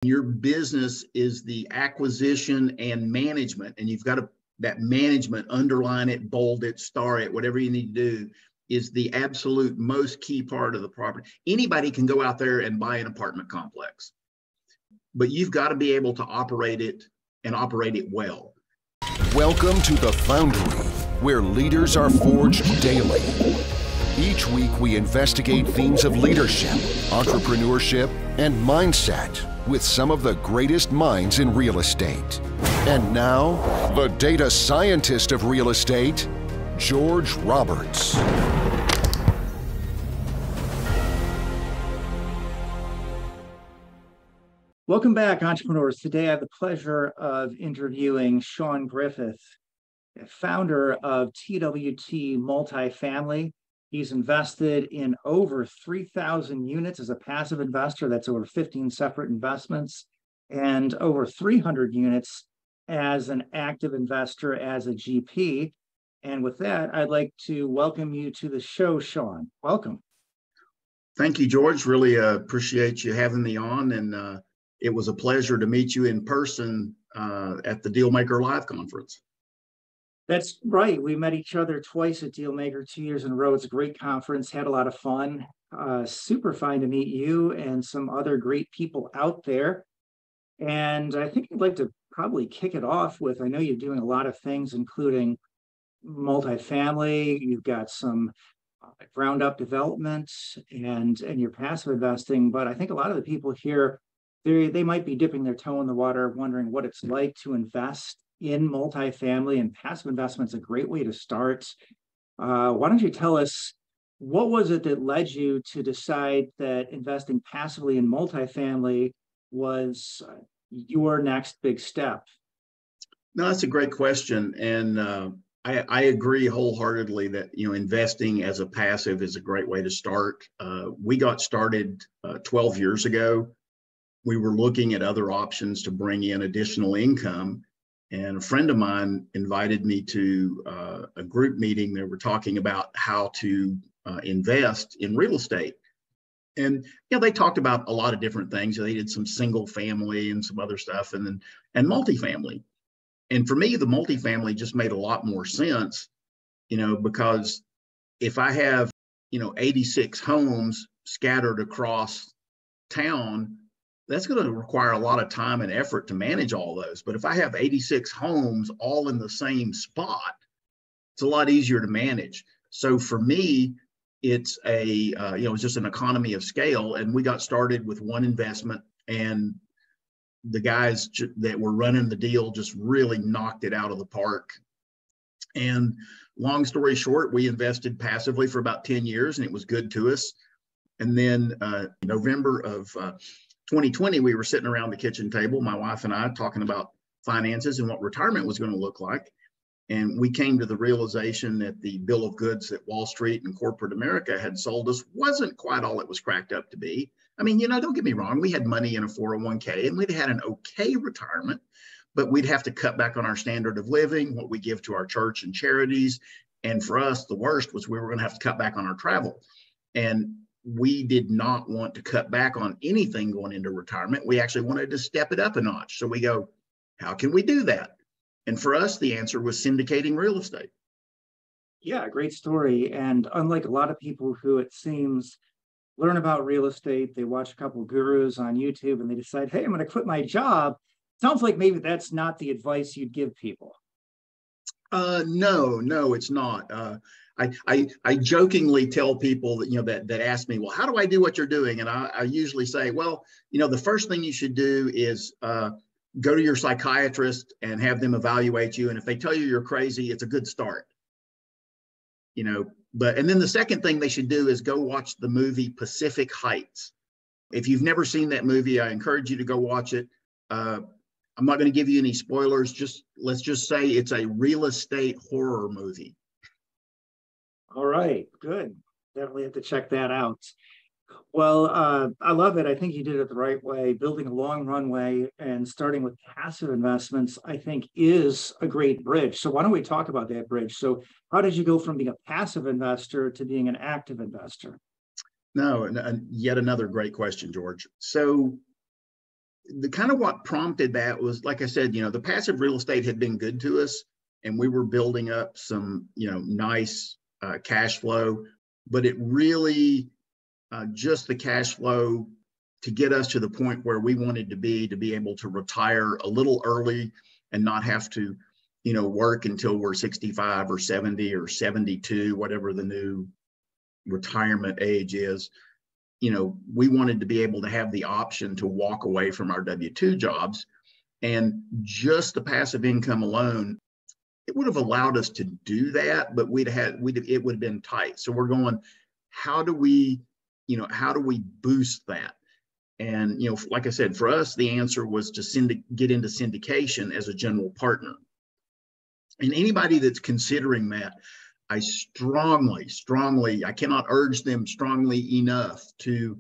Your business is the acquisition and management, and you've got to that management, underline it, bold it, star it, whatever you need to do, is the absolute most key part of the property. Anybody can go out there and buy an apartment complex, but you've got to be able to operate it and operate it well. Welcome to The Foundry, where leaders are forged daily. Each week we investigate themes of leadership, entrepreneurship, and mindset with some of the greatest minds in real estate. And now, the data scientist of real estate, George Roberts. Welcome back, entrepreneurs. Today I have the pleasure of interviewing Sean Griffith, founder of TWT Multifamily. He's invested in over 3,000 units as a passive investor. That's over 15 separate investments, and over 300 units as an active investor as a GP. And with that, I'd like to welcome you to the show, Sean. Welcome. Thank you, George. Really appreciate you having me on. And it was a pleasure to meet you in person at the Dealmaker Live conference. That's right. We met each other twice at Dealmaker 2 years in a row. It's a great conference, had a lot of fun. Super fun to meet you and some other great people out there. And I think I'd like to probably kick it off with, I know you're doing a lot of things, including multifamily. You've got some ground up development and your passive investing. But I think a lot of the people here, they might be dipping their toe in the water, wondering what it's like to invest in multifamily, and passive investment's a great way to start. Why don't you tell us, what was it that led you to decide that investing passively in multifamily was your next big step? No, that's a great question. And I agree wholeheartedly that, investing as a passive is a great way to start. We got started 12 years ago. We were looking at other options to bring in additional income. And a friend of mine invited me to a group meeting. They were talking about how to invest in real estate. And they talked about a lot of different things. They did some single family and some other stuff, and multifamily. And for me, the multifamily just made a lot more sense, because if I have, 86 homes scattered across town, that's going to require a lot of time and effort to manage all those. But if I have 86 homes all in the same spot, it's a lot easier to manage. So for me, it's it's just an economy of scale. And we got started with one investment, and the guys that were running the deal just really knocked it out of the park. And long story short, we invested passively for about 10 years, and it was good to us. And then November of 2020, we were sitting around the kitchen table, my wife and I, talking about finances and what retirement was going to look like. And we came to the realization that the bill of goods that Wall Street and corporate America had sold us wasn't quite all it was cracked up to be. I mean, don't get me wrong. We had money in a 401k and we'd had an okay retirement, but we'd have to cut back on our standard of living, what we give to our church and charities. And for us, the worst was we were going to have to cut back on our travel. And we did not want to cut back on anything going into retirement. We actually wanted to step it up a notch. So we go, how can we do that? And for us, the answer was syndicating real estate. Yeah, great story. And unlike a lot of people who, it seems, learn about real estate, they watch a couple of gurus on YouTube and they decide, hey, I'm going to quit my job. Sounds like maybe that's not the advice you'd give people. No, it's not. I jokingly tell people that, that ask me, well, how do I do what you're doing? And I usually say, well, the first thing you should do is go to your psychiatrist and have them evaluate you. And if they tell you you're crazy, it's a good start. And then the second thing they should do is go watch the movie Pacific Heights. If you've never seen that movie, I encourage you to go watch it. I'm not going to give you any spoilers. Let's just say it's a real estate horror movie. All right, good. Definitely have to check that out. Well, I love it. I think you did it the right way. Building a long runway and starting with passive investments, I think, is a great bridge. So why don't we talk about that bridge? So how did you go from being a passive investor to being an active investor? No, and yet another great question, George. So the kind of what prompted that was, like I said, the passive real estate had been good to us, and we were building up some, nice cash flow, but it really just the cash flow to get us to the point where we wanted to be able to retire a little early and not have to, work until we're 65 or 70 or 72, whatever the new retirement age is. We wanted to be able to have the option to walk away from our W-2 jobs, and just the passive income alone, it would have allowed us to do that, but it would have been tight. So we're going, how do we boost that? And, like I said, for us, the answer was to get into syndication as a general partner. And anybody that's considering that, I strongly, I cannot urge them strongly enough to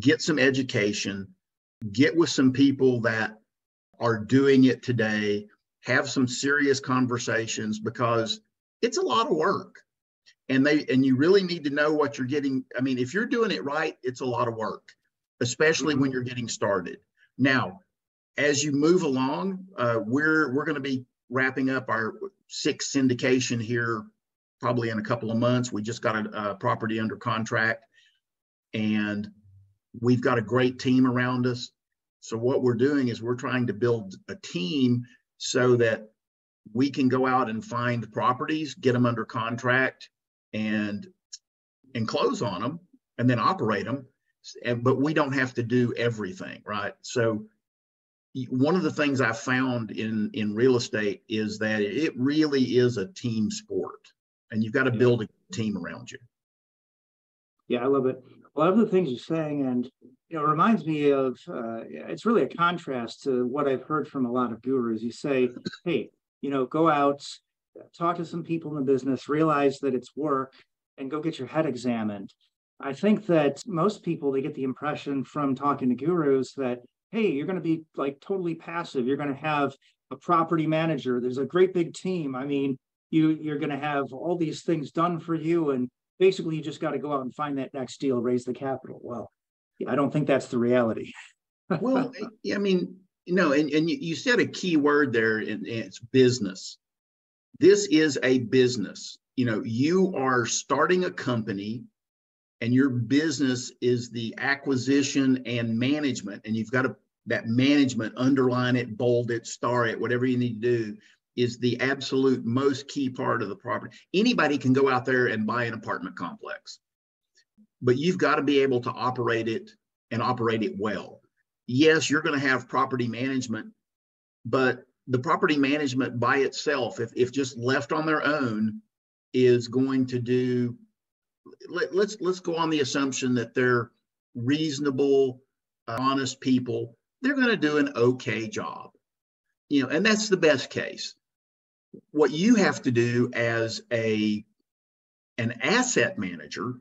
get some education, get with some people that are doing it today, have some serious conversations, because it's a lot of work. And you really need to know what you're getting. I mean, if you're doing it right, it's a lot of work, especially when you're getting started. Now, as you move along, we're going to be wrapping up our 6th syndication here probably in a couple of months. We just got a property under contract, and we've got a great team around us. So what we're doing is we're trying to build a team so that we can go out and find properties, get them under contract, and close on them, and then operate them. But we don't have to do everything, right? So one of the things I found in real estate is that it really is a team sport, and you've got to build a team around you. Yeah, I love it. A lot of the things you're saying, and it reminds me of, it's really a contrast to what I've heard from a lot of gurus. You say, hey, go out, talk to some people in the business, realize that it's work, and go get your head examined. I think that most people, they get the impression from talking to gurus that, hey, you're going to be like totally passive. You're going to have a property manager. There's a great big team. I mean, you're going to have all these things done for you, and basically you just got to go out and find that next deal, raise the capital. Well, I don't think that's the reality. Well, I mean, and you said a key word there, and it's business. This is a business. You are starting a company, and your business is the acquisition and management, and you've got that management, underline it, bold it, star it, whatever you need to do, is the absolute most key part of the property. Anybody can go out there and buy an apartment complex, but you've got to be able to operate it and operate it well. Yes, you're going to have property management, but the property management by itself, if just left on their own, is going to do, let's go on the assumption that they're reasonable, honest people, they're going to do an okay job, and that's the best case. What you have to do as an asset manager,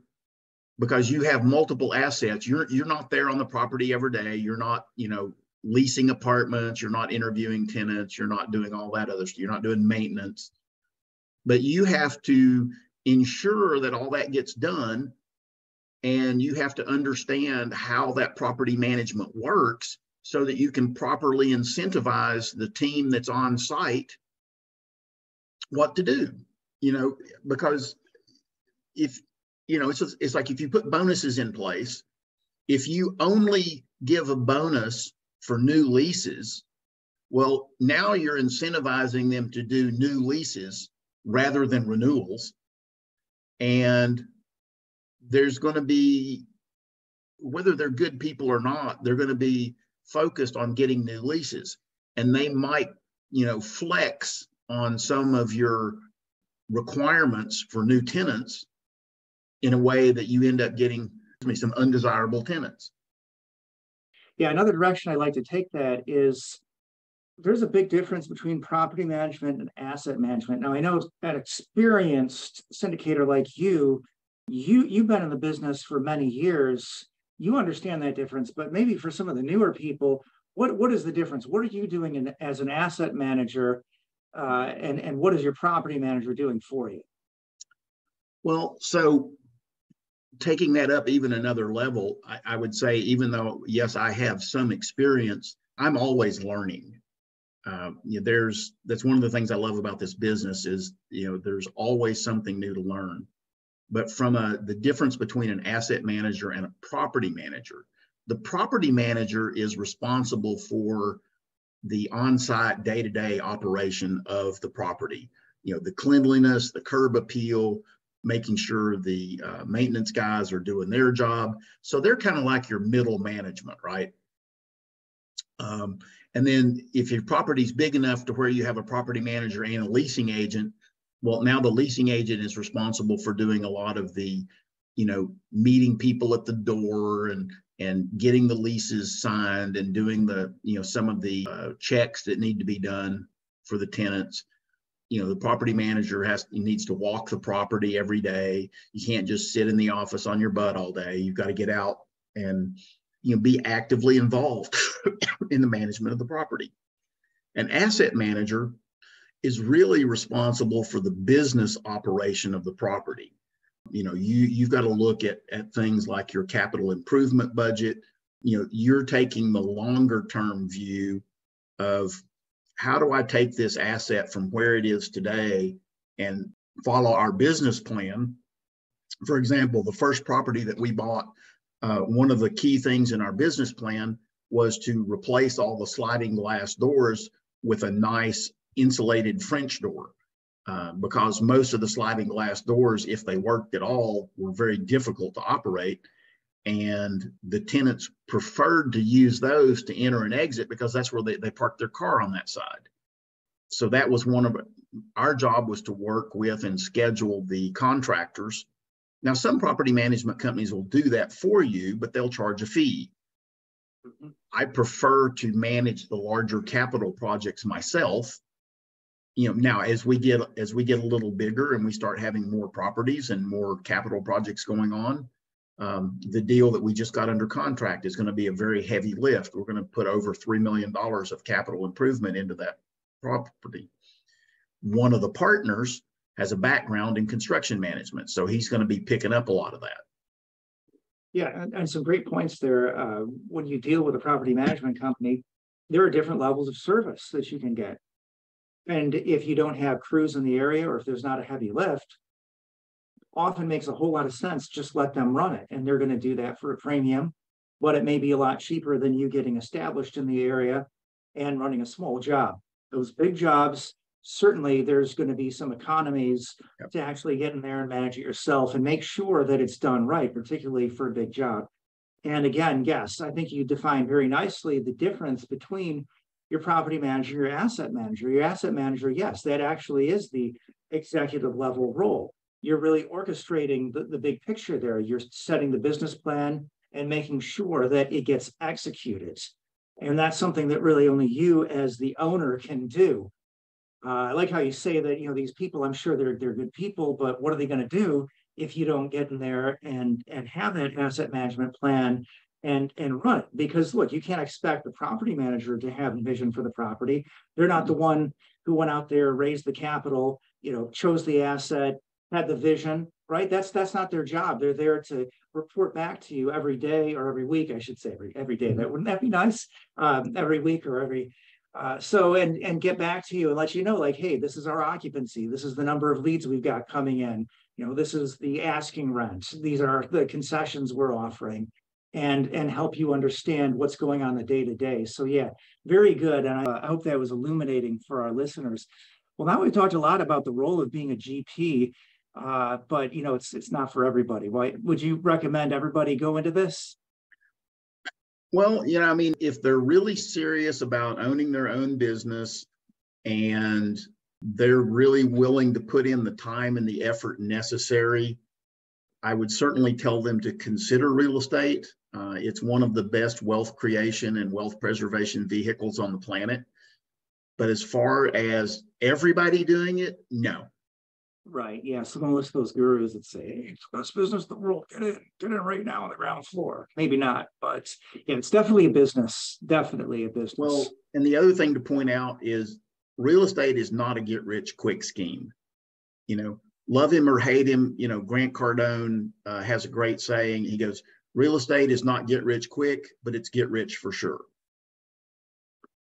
because you have multiple assets, you're not there on the property every day. You're not, leasing apartments. You're not interviewing tenants. You're not doing all that other stuff. You're not doing maintenance. But you have to ensure that all that gets done, and you have to understand how that property management works so that you can properly incentivize the team that's on site what to do, because if, it's like if you put bonuses in place, if you only give a bonus for new leases, well, now you're incentivizing them to do new leases rather than renewals. And there's going to be, whether they're good people or not, they're going to be focused on getting new leases. And they might, flex on some of your requirements for new tenants in a way that you end up getting some undesirable tenants. Yeah, another direction I like to take that is there's a big difference between property management and asset management. Now, I know an experienced syndicator like you've been in the business for many years. You understand that difference, but maybe for some of the newer people, what is the difference? What are you doing as an asset manager, and what is your property manager doing for you? Well, so taking that up even another level, I would say, even though, yes, I have some experience, I'm always learning. That's one of the things I love about this business is, there's always something new to learn. But from the difference between an asset manager and a property manager, the property manager is responsible for the on-site day-to-day operation of the property. The cleanliness, the curb appeal, making sure the maintenance guys are doing their job. So they're kind of like your middle management, right? And then if your property's big enough to where you have a property manager and a leasing agent, well, now the leasing agent is responsible for doing a lot of the, meeting people at the door and getting the leases signed and doing the, some of the checks that need to be done for the tenants. The property manager needs to walk the property every day. You can't just sit in the office on your butt all day. You've got to get out and, be actively involved in the management of the property. An asset manager is really responsible for the business operation of the property. You've got to look at things like your capital improvement budget. You're taking the longer term view of how do I take this asset from where it is today and follow our business plan. For example, the first property that we bought, one of the key things in our business plan was to replace all the sliding glass doors with a nice insulated French door, because most of the sliding glass doors, if they worked at all, were very difficult to operate. And the tenants preferred to use those to enter and exit because that's where they parked their car on that side. So that was one of our job, was to work with and schedule the contractors. Now, some property management companies will do that for you, but they'll charge a fee. Mm-hmm. I prefer to manage the larger capital projects myself. Now as we get a little bigger and we start having more properties and more capital projects going on, the deal that we just got under contract is going to be a very heavy lift. We're going to put over $3 million of capital improvement into that property. One of the partners has a background in construction management, so he's going to be picking up a lot of that. Yeah, and some great points there. When you deal with a property management company, there are different levels of service that you can get. And if you don't have crews in the area, or if there's not a heavy lift, often makes a whole lot of sense, just let them run it. And they're going to do that for a premium, but it may be a lot cheaper than you getting established in the area and running a small job. Those big jobs, certainly there's going to be some economies to actually get in there and manage it yourself and make sure that it's done right, particularly for a big job. And again, yes, I think you defined very nicely the difference between your property manager, your asset manager. Your asset manager, yes, that actually is the executive level role. You're really orchestrating the big picture there. You're setting the business plan and making sure that it gets executed. And that's something that really only you as the owner can do. I like how you say that, these people, I'm sure they're good people, but what are they going to do if you don't get in there and have that asset management plan and run it? Because look, you can't expect the property manager to have a vision for the property. They're not the one who went out there, raised the capital, chose the asset, had the vision, right? That's not their job. They're there to report back to you every day, or every week, I should say, every day. Wouldn't that be nice? Every week or every and get back to you and let you know, like, hey, this is our occupancy. This is the number of leads we've got coming in. This is the asking rent. These are the concessions we're offering, and help you understand what's going on the day to day. So yeah, very good. And I hope that was illuminating for our listeners. Well, now we've talked a lot about the role of being a GP, but it's not for everybody. Why would you recommend everybody go into this? Well, if they're really serious about owning their own business and they're really willing to put in the time and the effort necessary, I would certainly tell them to consider real estate. It's one of the best wealth creation and wealth preservation vehicles on the planet. But as far as everybody doing it, no. Right. Yeah. So don't listen to those gurus that say, hey, it's the best business in the world. Get in right now on the ground floor. Maybe not, but yeah, it's definitely a business. Definitely a business. Well, and the other thing to point out is real estate is not a get rich quick scheme. Love him or hate him, Grant Cardone has a great saying. He goes, real estate is not get rich quick, but it's get rich for sure.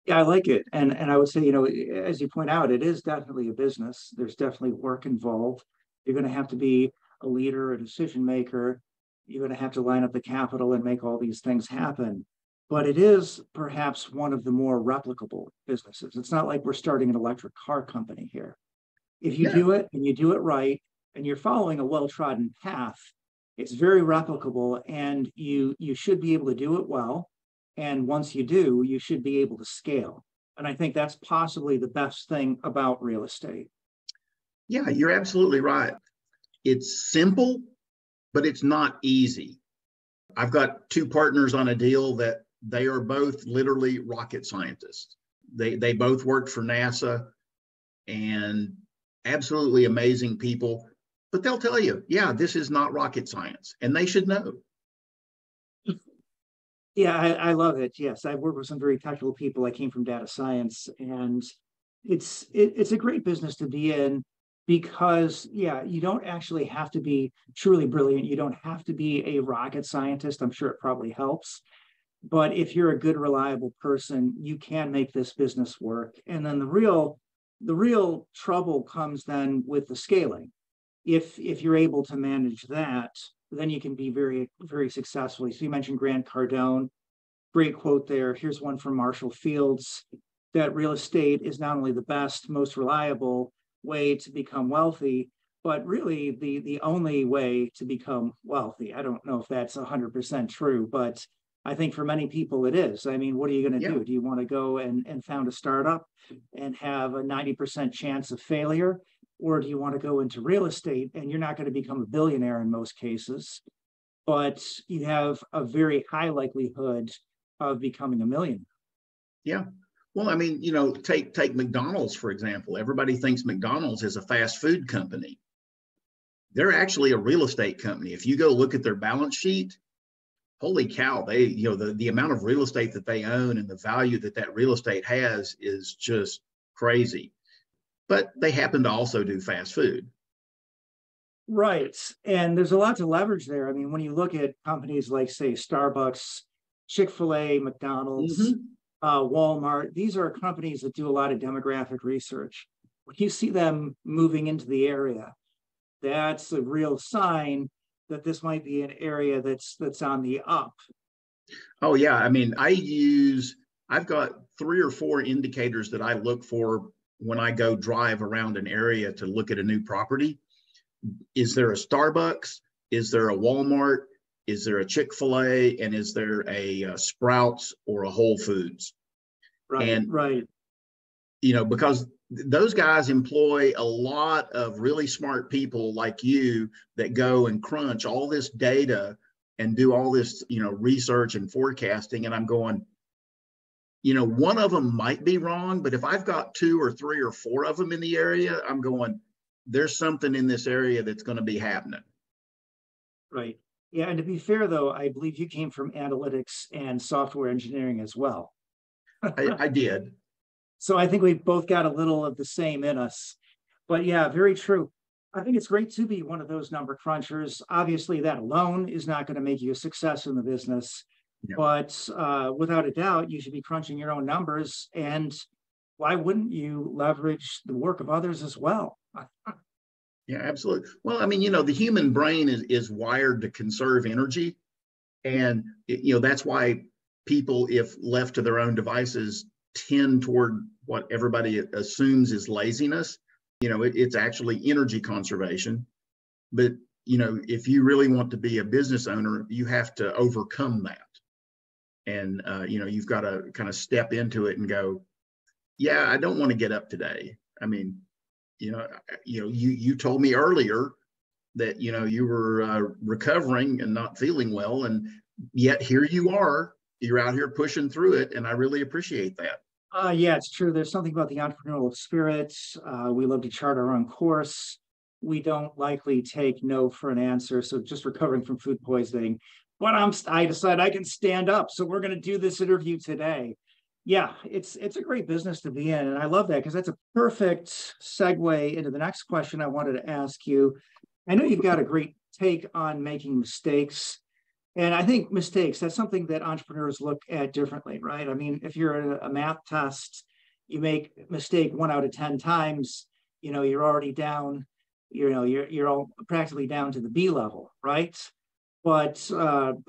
Yeah, I like it. And I would say, as you point out, it is definitely a business. There's definitely work involved. You're going to have to be a leader, a decision maker. You're going to have to line up the capital and make all these things happen. But it is perhaps one of the more replicable businesses. It's not like we're starting an electric car company here. If you Yeah. do it and you do it right, and you're following a well-trodden path, it's very replicable, and you should be able to do it well. And once you do, you should be able to scale. And I think that's possibly the best thing about real estate. Yeah, you're absolutely right. It's simple, but it's not easy. I've got two partners on a deal that they are both literally rocket scientists. They both worked for NASA, and absolutely amazing people. But they'll tell you, yeah, this is not rocket science, and they should know. Yeah, I love it. Yes, I've worked with some very technical people. I came from data science, and it's a great business to be in because, yeah, you don't actually have to be truly brilliant. You don't have to be a rocket scientist. I'm sure it probably helps. But if you're a good, reliable person, you can make this business work. And then the real trouble comes then with the scaling. If you're able to manage that, then you can be very, very successful. So you mentioned Grant Cardone, great quote there. Here's one from Marshall Fields, that real estate is not only the best, most reliable way to become wealthy, but really the only way to become wealthy. I don't know if that's 100% true, but I think for many people it is. I mean, what are you going to Yeah. do? Do you want to go and found a startup and have a 90% chance of failure? Or do you want to go into real estate and you're not going to become a billionaire in most cases, but you have a very high likelihood of becoming a millionaire? Yeah. Well, I mean, take McDonald's, for example. Everybody thinks McDonald's is a fast food company. They're actually a real estate company. If you go look at their balance sheet, holy cow, the amount of real estate that they own and the value that real estate has is just crazy. But they happen to also do fast food. Right. And there's a lot to leverage there. I mean, when you look at companies like, say, Starbucks, Chick-fil-A, McDonald's, Mm-hmm. Walmart, these are companies that do a lot of demographic research. When you see them moving into the area, that's a real sign that this might be an area that's on the up. Oh, yeah. I mean, I've got 3 or 4 indicators that I look for when I go drive around an area to look at a new property. Is there a Starbucks? Is there a Walmart? Is there a Chick-fil-A? And is there a Sprouts or a Whole Foods? Right, And, right. because those guys employ a lot of really smart people like you that go and crunch all this data and do all this, research and forecasting. And I'm going, one of them might be wrong, but if I've got 2 or 3 or 4 of them in the area, I'm going, there's something in this area that's going to be happening. Right. Yeah. And to be fair, though, I believe you came from analytics and software engineering as well. I did. So I think we've both got a little of the same in us. But yeah, very true. I think it's great to be one of those number crunchers. Obviously, that alone is not going to make you a success in the business. Yeah. But without a doubt, you should be crunching your own numbers. And why wouldn't you leverage the work of others as well? Yeah, absolutely. Well, I mean, the human brain is wired to conserve energy. And, that's why people, if left to their own devices, tend toward what everybody assumes is laziness. It's actually energy conservation. But, if you really want to be a business owner, you have to overcome that. And, you've got to kind of step into it and go, yeah, I don't want to get up today. I mean, you told me earlier that, you were recovering and not feeling well. And yet here you are, you're out here pushing through it. And I really appreciate that. Yeah, it's true. There's something about the entrepreneurial spirit. We love to chart our own course. We don't likely take no for an answer. So just recovering from food poisoning, but I decided I can stand up. So we're going to do this interview today. Yeah, it's a great business to be in. And I love that because that's a perfect segue into the next question I wanted to ask you. I know you've got a great take on making mistakes. And I think mistakes, that's something that entrepreneurs look at differently, right? I mean, if you're in a math test, you make a mistake 1 out of 10 times, you're already down, you're all practically down to the B level, right? But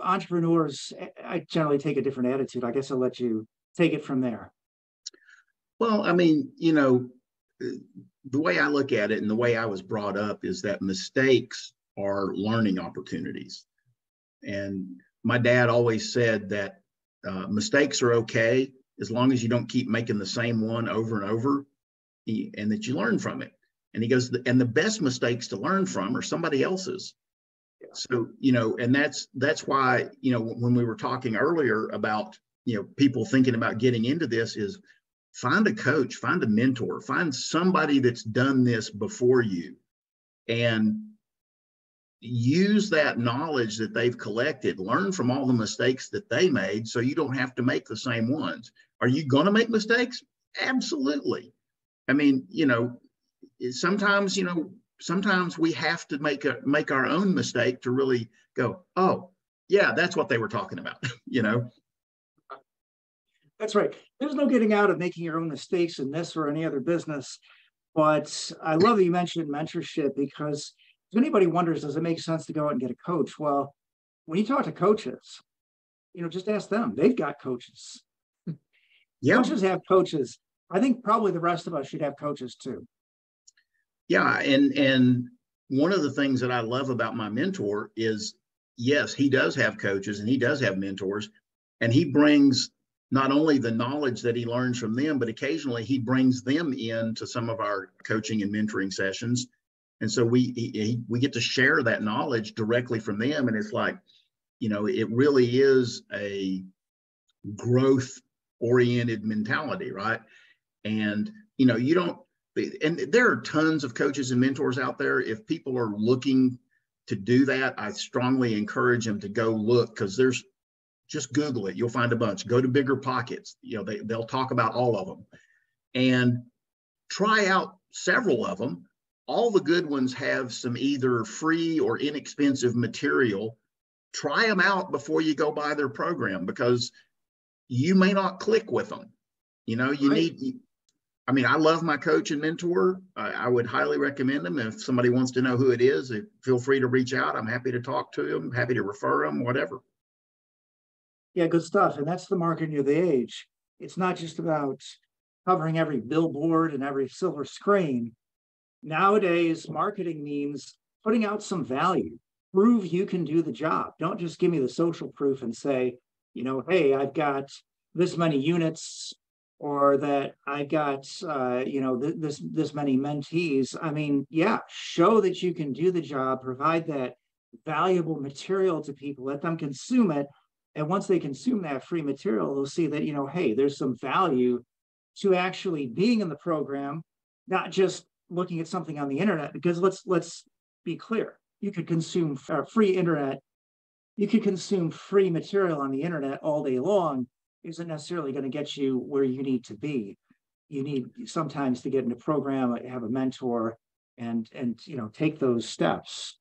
entrepreneurs, I generally take a different attitude. I guess I'll let you take it from there. Well, I mean, the way I look at it and the way I was brought up is that mistakes are learning opportunities. And my dad always said that mistakes are okay as long as you don't keep making the same one over and over, and that you learn from it. And he goes, and the best mistakes to learn from are somebody else's. Yeah. So, and that's why, when we were talking earlier about, people thinking about getting into this, is find a coach, find a mentor, find somebody that's done this before you, and use that knowledge that they've collected, learn from all the mistakes that they made so you don't have to make the same ones. Are you going to make mistakes? Absolutely. I mean, sometimes we have to make our own mistake to really go, oh, yeah, that's what they were talking about, That's right. There's no getting out of making your own mistakes in this or any other business. But I love that you mentioned mentorship, because if anybody wonders, does it make sense to go out and get a coach? Well, when you talk to coaches, just ask them. They've got coaches. Yeah. Coaches have coaches. I think probably the rest of us should have coaches too. Yeah. And one of the things that I love about my mentor is, yes, he does have coaches and he does have mentors, and he brings not only the knowledge that he learns from them, but occasionally he brings them in to some of our coaching and mentoring sessions. And so we get to share that knowledge directly from them. And it's like, it really is a growth oriented mentality, right? And, and there are tons of coaches and mentors out there. If people are looking to do that, I strongly encourage them to go look, because just Google it. You'll find a bunch. Go to Bigger Pockets. They'll talk about all of them, and try out several of them. All the good ones have some either free or inexpensive material. Try them out before you go buy their program, because you may not click with them. I love my coach and mentor. I would highly recommend them. If somebody wants to know who it is, feel free to reach out. I'm happy to talk to them, happy to refer them, whatever. Yeah, good stuff. And that's the marketing of the age. It's not just about covering every billboard and every silver screen. Nowadays, marketing means putting out some value. Prove you can do the job. Don't just give me the social proof and say, hey, I've got this many units, or that I got, this many mentees. I mean, yeah, show that you can do the job, provide that valuable material to people, let them consume it. And once they consume that free material, they'll see that, hey, there's some value to actually being in the program, not just looking at something on the internet. Because let's be clear, you could consume free internet, you could consume free material on the internet all day long. Isn't necessarily going to get you where you need to be. You need sometimes to get in a program, have a mentor, and take those steps.